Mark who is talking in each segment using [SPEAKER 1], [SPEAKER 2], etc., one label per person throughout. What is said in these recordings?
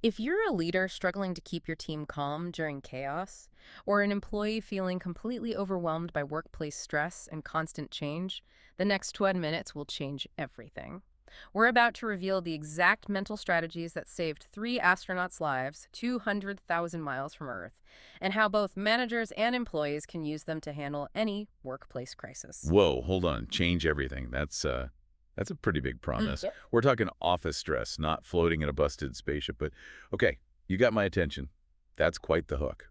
[SPEAKER 1] If you're a leader struggling to keep your team calm during chaos, or an employee feeling completely overwhelmed by workplace stress and constant change, the next 20 minutes will change everything. We're about to reveal the exact mental strategies that saved three astronauts' lives 200,000 miles from Earth, and how both managers and employees can use them to handle any workplace crisis.
[SPEAKER 2] Whoa, hold on. Change everything. That's a pretty big promise.
[SPEAKER 1] Yep.
[SPEAKER 2] We're talking office stress, not floating in a busted spaceship. But okay, you got my attention. That's quite the hook.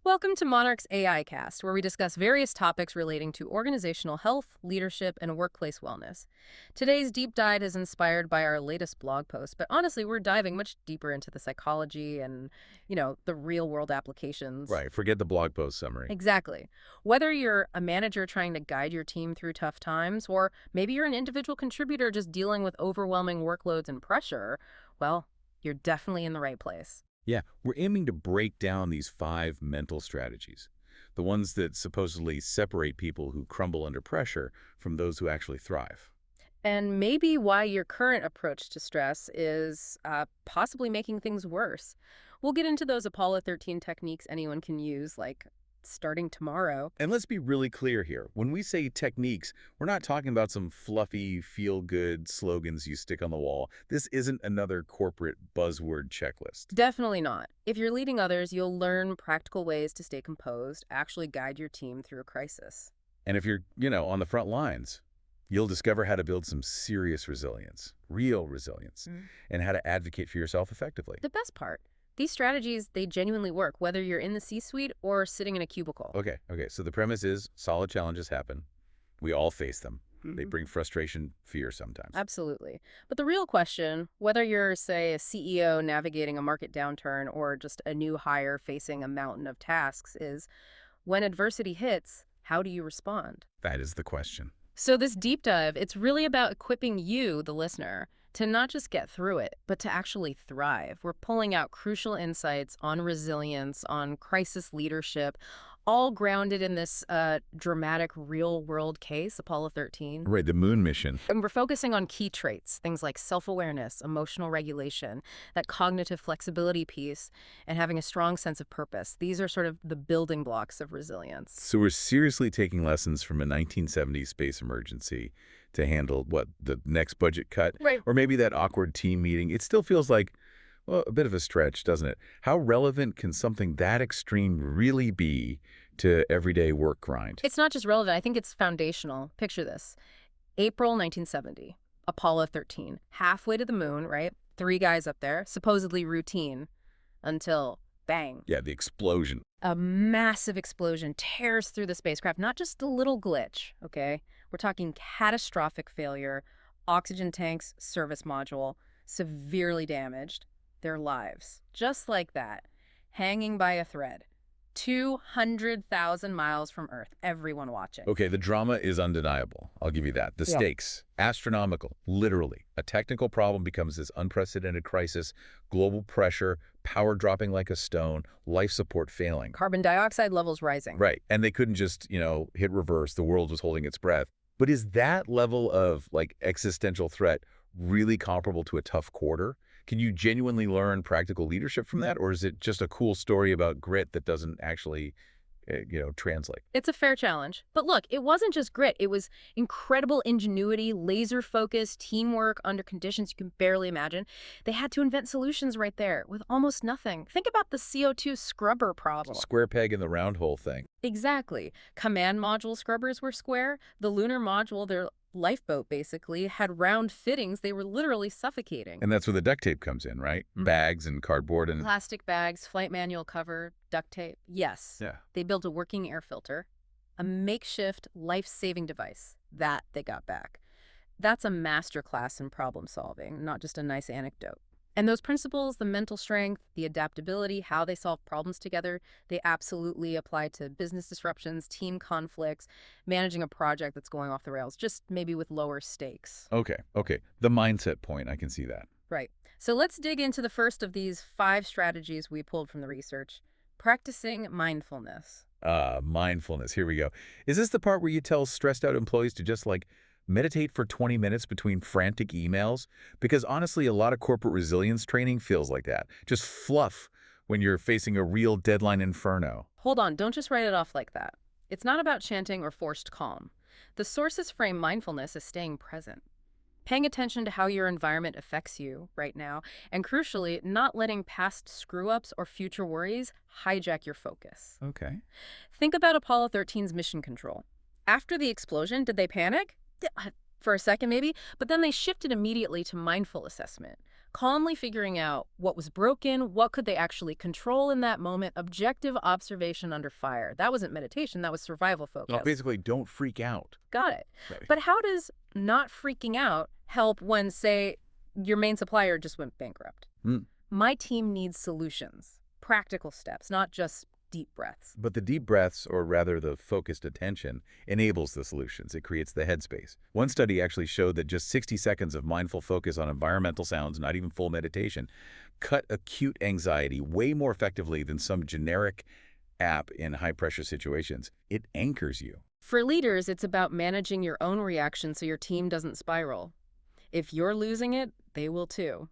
[SPEAKER 1] Welcome to Monarch's AI Cast, where we discuss various topics relating to organizational health, leadership, and workplace wellness. Today's deep dive is inspired by our latest blog post, but honestly, we're diving much deeper into the psychology and, the real-world applications.
[SPEAKER 2] Right. Forget the blog post summary.
[SPEAKER 1] Exactly. Whether you're a manager trying to guide your team through tough times, or maybe you're an individual contributor just dealing with overwhelming workloads and pressure, well, you're definitely in the right place.
[SPEAKER 2] Yeah, we're aiming to break down these 5 mental strategies, the ones that supposedly separate people who crumble under pressure from those who actually thrive.
[SPEAKER 1] And maybe why your current approach to stress is possibly making things worse. We'll get into those Apollo 13 techniques anyone can use, like starting tomorrow.
[SPEAKER 2] And let's be really clear here. When we say techniques, we're not talking about some fluffy, feel-good slogans you stick on the wall. This isn't another corporate buzzword checklist.
[SPEAKER 1] Definitely not. If you're leading others, you'll learn practical ways to stay composed, actually guide your team through a crisis.
[SPEAKER 2] And if you're, on the front lines, you'll discover how to build some serious resilience, real resilience, and how to advocate for yourself effectively.
[SPEAKER 1] The best part, these strategies, they genuinely work, whether you're in the C-suite or sitting in a cubicle.
[SPEAKER 2] Okay. So the premise is solid challenges happen. We all face them. They
[SPEAKER 1] Mhm.
[SPEAKER 2] bring frustration, fear sometimes.
[SPEAKER 1] Absolutely. But the real question, whether you're, say, a CEO navigating a market downturn or just a new hire facing a mountain of tasks, is when adversity hits, how do you respond?
[SPEAKER 2] That is the question.
[SPEAKER 1] So this deep dive, it's really about equipping you, the listener, to not just get through it, but to actually thrive. We're pulling out crucial insights on resilience, on crisis leadership, all grounded in this dramatic real-world case, Apollo 13.
[SPEAKER 2] Right, the moon mission.
[SPEAKER 1] And we're focusing on key traits, things like self-awareness, emotional regulation, that cognitive flexibility piece, and having a strong sense of purpose. These are sort of the building blocks of resilience.
[SPEAKER 2] So we're seriously taking lessons from a 1970s space emergency to handle, what, the next budget cut?
[SPEAKER 1] Right.
[SPEAKER 2] Or maybe that awkward team meeting. It still feels like, well, a bit of a stretch, doesn't it? How relevant can something that extreme really be to everyday work grind?
[SPEAKER 1] It's not just relevant, I think it's foundational. Picture this. April 1970, Apollo 13, halfway to the moon, right? Three guys up there, supposedly routine, until bang.
[SPEAKER 2] Yeah, the explosion.
[SPEAKER 1] A massive explosion tears through the spacecraft, not just a little glitch, okay? We're talking catastrophic failure, oxygen tanks, service module, severely damaged, their lives. Just like that, hanging by a thread. 200,000 miles from Earth, everyone watching.
[SPEAKER 2] Okay, the drama is undeniable. I'll give you that. The
[SPEAKER 1] Yeah.
[SPEAKER 2] stakes, astronomical, literally. A technical problem becomes this unprecedented crisis, global pressure, power dropping like a stone, life support failing.
[SPEAKER 1] Carbon dioxide levels rising.
[SPEAKER 2] Right, and they couldn't just, hit reverse. The world was holding its breath. But is that level of, existential threat really comparable to a tough quarter? Can you genuinely learn practical leadership from that, or is it just a cool story about grit that doesn't actually, translate?
[SPEAKER 1] It's a fair challenge. But look, it wasn't just grit. It was incredible ingenuity, laser focus, teamwork under conditions you can barely imagine. They had to invent solutions right there with almost nothing. Think about the CO2 scrubber problem.
[SPEAKER 2] Square peg in the round hole thing.
[SPEAKER 1] Exactly. Command module scrubbers were square. The lunar module, their lifeboat basically, had round fittings. They were literally suffocating.
[SPEAKER 2] And that's where the duct tape comes in, right?
[SPEAKER 1] Mhm.
[SPEAKER 2] Bags and cardboard and...
[SPEAKER 1] Plastic bags, flight manual cover, duct tape. Yes.
[SPEAKER 2] Yeah.
[SPEAKER 1] They built a working air filter, a makeshift life-saving device. That they got back. That's a masterclass in problem solving, not just a nice anecdote. And those principles, the mental strength, the adaptability, how they solve problems together, they absolutely apply to business disruptions, team conflicts, managing a project that's going off the rails, just maybe with lower stakes.
[SPEAKER 2] Okay. The mindset point, I can see that.
[SPEAKER 1] Right. So let's dig into the first of these 5 strategies we pulled from the research. Practicing mindfulness.
[SPEAKER 2] Mindfulness. Here we go. Is this the part where you tell stressed out employees to just, Meditate for 20 minutes between frantic emails, because honestly, a lot of corporate resilience training feels like that. Just fluff when you're facing a real deadline inferno.
[SPEAKER 1] Hold on, don't just write it off like that. It's not about chanting or forced calm. The sources frame mindfulness as staying present, paying attention to how your environment affects you right now, and crucially, not letting past screw-ups or future worries hijack your focus.
[SPEAKER 2] Okay.
[SPEAKER 1] Think about Apollo 13's mission control. After the explosion, did they panic? For a second, maybe, but then they shifted immediately to mindful assessment, calmly figuring out what was broken, what could they actually control in that moment, objective observation under fire. That wasn't meditation, that was survival
[SPEAKER 2] Well,
[SPEAKER 1] focus.
[SPEAKER 2] basically, don't freak out.
[SPEAKER 1] Got it.
[SPEAKER 2] Right.
[SPEAKER 1] But how does not freaking out help when, say, your main supplier just went bankrupt?
[SPEAKER 2] Hmm.
[SPEAKER 1] My team needs solutions, practical steps, not just deep breaths.
[SPEAKER 2] But the deep breaths, or rather the focused attention, enables the solutions. It creates the headspace. One study actually showed that just 60 seconds of mindful focus on environmental sounds, not even full meditation, cut acute anxiety way more effectively than some generic app in high-pressure situations. It anchors you.
[SPEAKER 1] For leaders, it's about managing your own reaction so your team doesn't spiral. If you're losing it, they will too.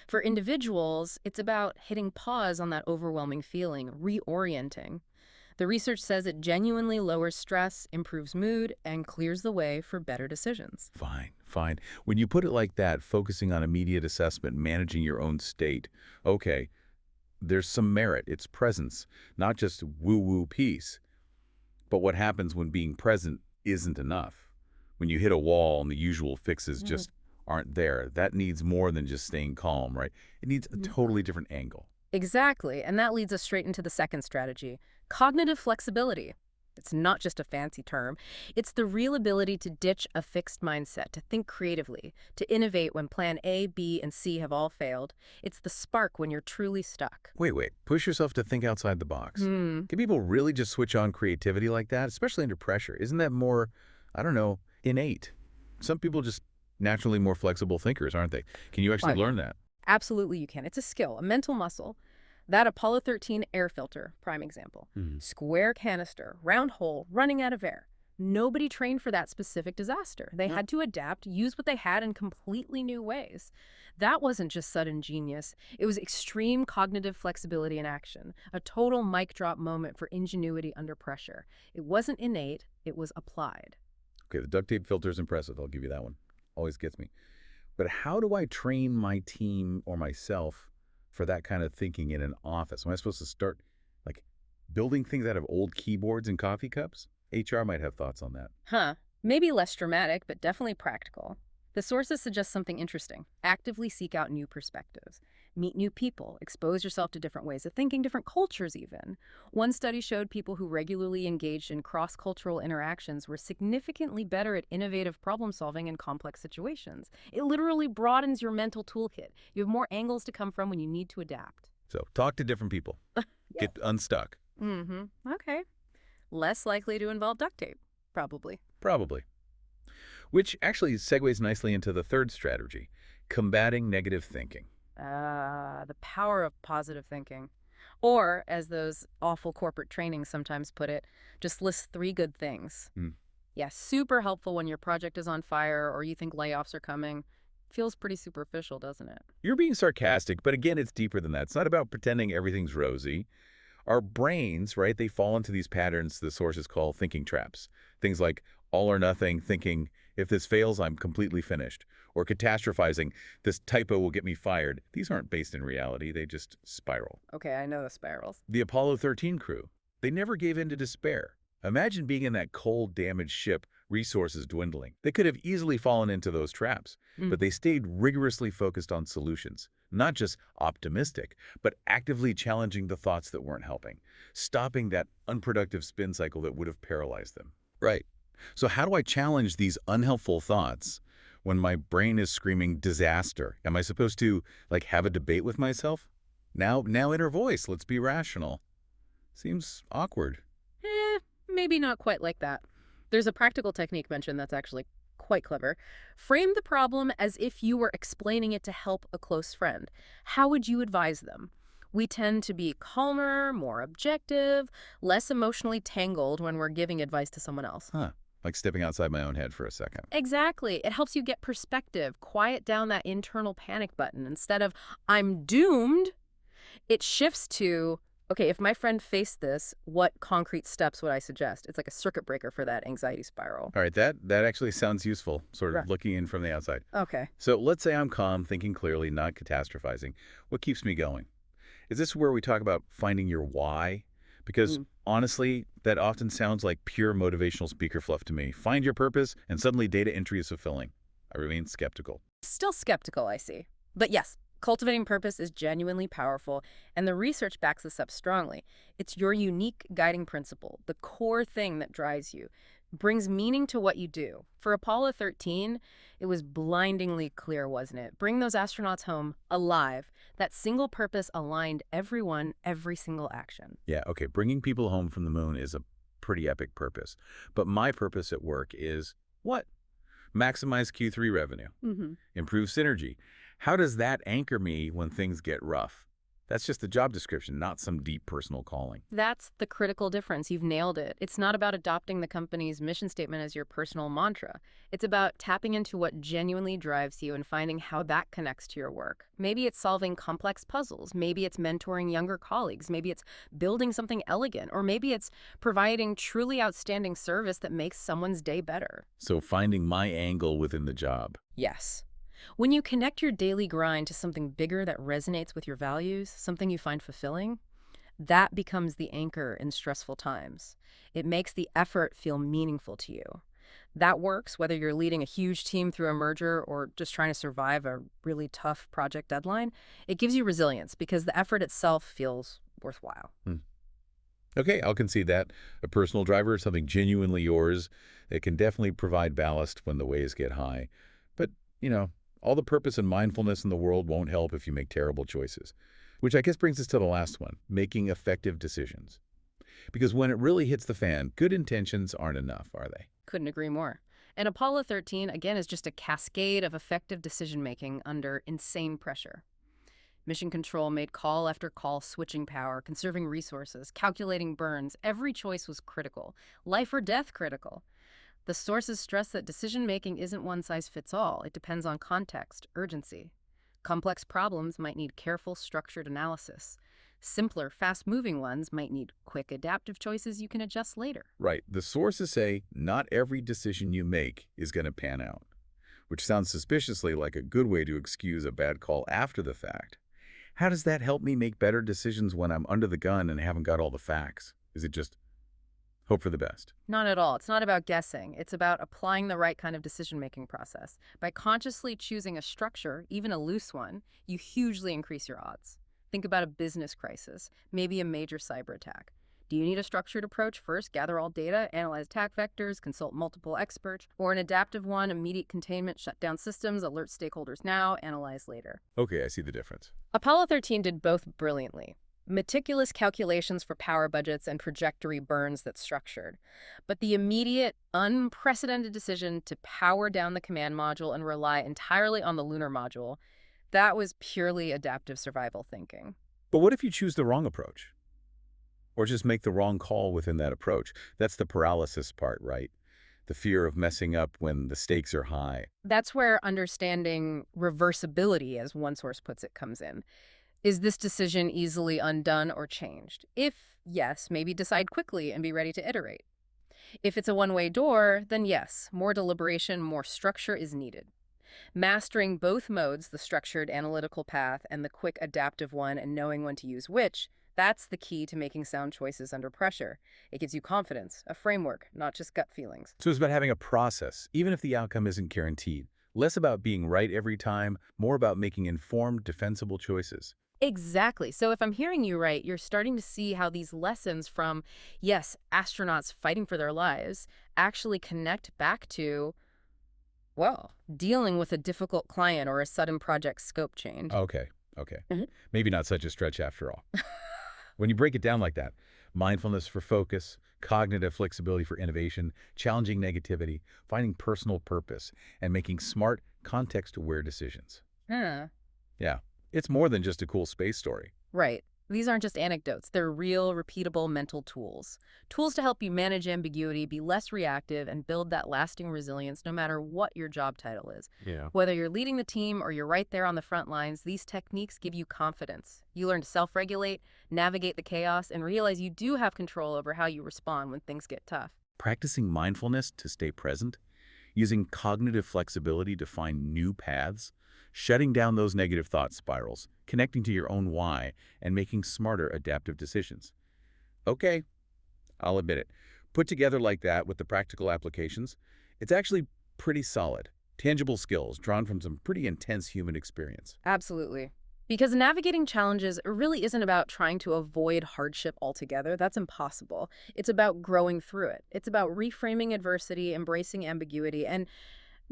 [SPEAKER 1] For individuals, it's about hitting pause on that overwhelming feeling, reorienting. The research says it genuinely lowers stress, improves mood, and clears the way for better decisions.
[SPEAKER 2] Fine, fine. When you put it like that, focusing on immediate assessment, managing your own state, okay, there's some merit. It's presence, not just woo-woo peace. But what happens when being present isn't enough? When you hit a wall and the usual fixes just aren't there, that needs more than just staying calm, right? It needs a totally different angle.
[SPEAKER 1] Exactly, and that leads us straight into the second strategy, cognitive flexibility. It's not just a fancy term. It's the real ability to ditch a fixed mindset, to think creatively, to innovate when plan A, B, and C have all failed. It's the spark when you're truly stuck.
[SPEAKER 2] Wait. Push yourself to think outside the box. Can people really just switch on creativity like that, especially under pressure? Isn't that more, I don't know, innate? Some people just naturally more flexible thinkers, aren't they? Can you actually
[SPEAKER 1] Right.
[SPEAKER 2] learn that?
[SPEAKER 1] Absolutely you can. It's a skill, a mental muscle. That Apollo 13 air filter, prime example. Square canister, round hole, running out of air. Nobody trained for that specific disaster. They had to adapt, use what they had in completely new ways. That wasn't just sudden genius. It was extreme cognitive flexibility in action, a total mic drop moment for ingenuity under pressure. It wasn't innate, it was applied.
[SPEAKER 2] Okay, the duct tape filter is impressive. I'll give you that one. Always gets me. But how do I train my team or myself for that kind of thinking in an office? Am I supposed to start, like, building things out of old keyboards and coffee cups? HR might have thoughts on that.
[SPEAKER 1] Huh. Maybe less dramatic, but definitely practical. The sources suggest something interesting. Actively seek out new perspectives. Meet new people. Expose yourself to different ways of thinking, different cultures even. One study showed people who regularly engaged in cross-cultural interactions were significantly better at innovative problem-solving in complex situations. It literally broadens your mental toolkit. You have more angles to come from when you need to adapt.
[SPEAKER 2] So talk to different people. Get unstuck.
[SPEAKER 1] Okay. Less likely to involve duct tape, probably.
[SPEAKER 2] Probably. Which actually segues nicely into the third strategy, combating negative thinking.
[SPEAKER 1] The power of positive thinking. Or, as those awful corporate trainings sometimes put it, just list 3 good things. Yeah, super helpful when your project is on fire or you think layoffs are coming. Feels pretty superficial, doesn't it?
[SPEAKER 2] You're being sarcastic, but again, it's deeper than that. It's not about pretending everything's rosy. Our brains, right, they fall into these patterns the sources call thinking traps. Things like all or nothing thinking, if this fails, I'm completely finished. Or catastrophizing, this typo will get me fired. These aren't based in reality. They just spiral.
[SPEAKER 1] Okay, I know the spirals.
[SPEAKER 2] The Apollo 13 crew, they never gave in to despair. Imagine being in that cold, damaged ship, resources dwindling. They could have easily fallen into those traps, but they stayed rigorously focused on solutions. Not just optimistic, but actively challenging the thoughts that weren't helping, stopping that unproductive spin cycle that would have paralyzed them. Right. So how do I challenge these unhelpful thoughts when my brain is screaming disaster? Am I supposed to, like, have a debate with myself? Now inner voice, let's be rational. Seems awkward.
[SPEAKER 1] Maybe not quite like that. There's a practical technique mentioned that's actually quite clever. Frame the problem as if you were explaining it to help a close friend. How would you advise them? We tend to be calmer, more objective, less emotionally tangled when we're giving advice to someone else.
[SPEAKER 2] Huh. Like stepping outside my own head for a second.
[SPEAKER 1] Exactly. It helps you get perspective, quiet down that internal panic button. Instead of, I'm doomed, it shifts to, okay, if my friend faced this, what concrete steps would I suggest? It's like a circuit breaker for that anxiety spiral.
[SPEAKER 2] All right, that actually sounds useful, sort
[SPEAKER 1] Right.
[SPEAKER 2] of looking in from the outside.
[SPEAKER 1] Okay.
[SPEAKER 2] So let's say I'm calm, thinking clearly, not catastrophizing. What keeps me going? Is this where we talk about finding your why? Because
[SPEAKER 1] Mm.
[SPEAKER 2] honestly, that often sounds like pure motivational speaker fluff to me. Find your purpose, and suddenly data entry is fulfilling. I remain skeptical.
[SPEAKER 1] Still skeptical, I see. But yes, cultivating purpose is genuinely powerful, and the research backs this up strongly. It's your unique guiding principle, the core thing that drives you, brings meaning to what you do. For Apollo 13, it was blindingly clear, wasn't it? Bring those astronauts home alive. That single purpose aligned everyone, every single action.
[SPEAKER 2] Yeah, okay, bringing people home from the moon is a pretty epic purpose. But my purpose at work is what? Maximize Q3 revenue,
[SPEAKER 1] Mm-hmm.
[SPEAKER 2] improve synergy. How does that anchor me when things get rough? That's just a job description, not some deep personal calling.
[SPEAKER 1] That's the critical difference. You've nailed it. It's not about adopting the company's mission statement as your personal mantra. It's about tapping into what genuinely drives you and finding how that connects to your work. Maybe it's solving complex puzzles. Maybe it's mentoring younger colleagues. Maybe it's building something elegant. Or maybe it's providing truly outstanding service that makes someone's day better.
[SPEAKER 2] So finding my angle within the job.
[SPEAKER 1] Yes. When you connect your daily grind to something bigger that resonates with your values, something you find fulfilling, that becomes the anchor in stressful times. It makes the effort feel meaningful to you. That works whether you're leading a huge team through a merger or just trying to survive a really tough project deadline. It gives you resilience because the effort itself feels worthwhile.
[SPEAKER 2] Hmm. Okay, I'll concede that. A personal driver is something genuinely yours. It can definitely provide ballast when the waves get high. But, all the purpose and mindfulness in the world won't help if you make terrible choices. Which I guess brings us to the last one, making effective decisions. Because when it really hits the fan, good intentions aren't enough, are they?
[SPEAKER 1] Couldn't agree more. And Apollo 13, again, is just a cascade of effective decision-making under insane pressure. Mission Control made call after call, switching power, conserving resources, calculating burns. Every choice was critical. Life or death critical. The sources stress that decision-making isn't one-size-fits-all. It depends on context, urgency. Complex problems might need careful, structured analysis. Simpler, fast-moving ones might need quick, adaptive choices you can adjust later.
[SPEAKER 2] Right. The sources say not every decision you make is going to pan out, which sounds suspiciously like a good way to excuse a bad call after the fact. How does that help me make better decisions when I'm under the gun and haven't got all the facts? Is it just hope for the best?
[SPEAKER 1] Not at all. It's not about guessing. It's about applying the right kind of decision-making process. By consciously choosing a structure, even a loose one, you hugely increase your odds. Think about a business crisis, maybe a major cyber attack. Do you need a structured approach first, gather all data, analyze attack vectors, consult multiple experts, or an adaptive one, immediate containment, shut down systems, alert stakeholders now, analyze later?
[SPEAKER 2] Okay, I see the difference.
[SPEAKER 1] Apollo 13 did both brilliantly. Meticulous calculations for power budgets and trajectory burns that's structured. But the immediate, unprecedented decision to power down the command module and rely entirely on the lunar module, that was purely adaptive survival thinking.
[SPEAKER 2] But what if you choose the wrong approach? Or just make the wrong call within that approach? That's the paralysis part, right? The fear of messing up when the stakes are high.
[SPEAKER 1] That's where understanding reversibility, as one source puts it, comes in. Is this decision easily undone or changed? If yes, maybe decide quickly and be ready to iterate. If it's a one-way door, then yes, more deliberation, more structure is needed. Mastering both modes, the structured analytical path and the quick adaptive one, and knowing when to use which, that's the key to making sound choices under pressure. It gives you confidence, a framework, not just gut feelings.
[SPEAKER 2] So it's about having a process, even if the outcome isn't guaranteed. Less about being right every time, more about making informed, defensible choices.
[SPEAKER 1] Exactly. So if I'm hearing you right, you're starting to see how these lessons from, yes, astronauts fighting for their lives, actually connect back to, well, dealing with a difficult client or a sudden project scope change.
[SPEAKER 2] Okay, okay.
[SPEAKER 1] Mhm.
[SPEAKER 2] Maybe not such a stretch after all. When you break it down like that, mindfulness for focus, cognitive flexibility for innovation, challenging negativity, finding personal purpose, and making smart, context-aware decisions.
[SPEAKER 1] Huh.
[SPEAKER 2] Yeah, it's more than just a cool space story.
[SPEAKER 1] Right. These aren't just anecdotes, they're real, repeatable mental tools. Tools to help you manage ambiguity, be less reactive, and build that lasting resilience no matter what your job title is.
[SPEAKER 3] Yeah.
[SPEAKER 1] Whether you're leading the team or you're right there on the front lines, these techniques give you confidence. You learn to self regulate, navigate the chaos, and realize you do have control over how you respond when things get tough.
[SPEAKER 2] Practicing mindfulness to stay present, using cognitive flexibility to find new paths, shutting down those negative thought spirals, connecting to your own why, and making smarter adaptive decisions. Okay, I'll admit it. Put together like that with the practical applications, it's actually pretty solid. Tangible skills drawn from some pretty intense human experience.
[SPEAKER 1] Absolutely. Because navigating challenges really isn't about trying to avoid hardship altogether. That's impossible. It's about growing through it. It's about reframing adversity, embracing ambiguity, and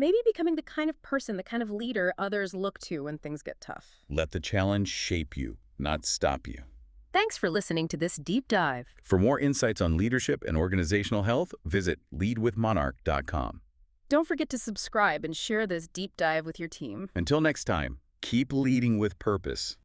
[SPEAKER 1] maybe becoming the kind of person, the kind of leader others look to when things get tough.
[SPEAKER 2] Let the challenge shape you, not stop you.
[SPEAKER 1] Thanks for listening to this deep dive.
[SPEAKER 2] For more insights on leadership and organizational health, visit leadwithmonarch.com.
[SPEAKER 1] Don't forget to subscribe and share this deep dive with your team.
[SPEAKER 2] Until next time, keep leading with purpose.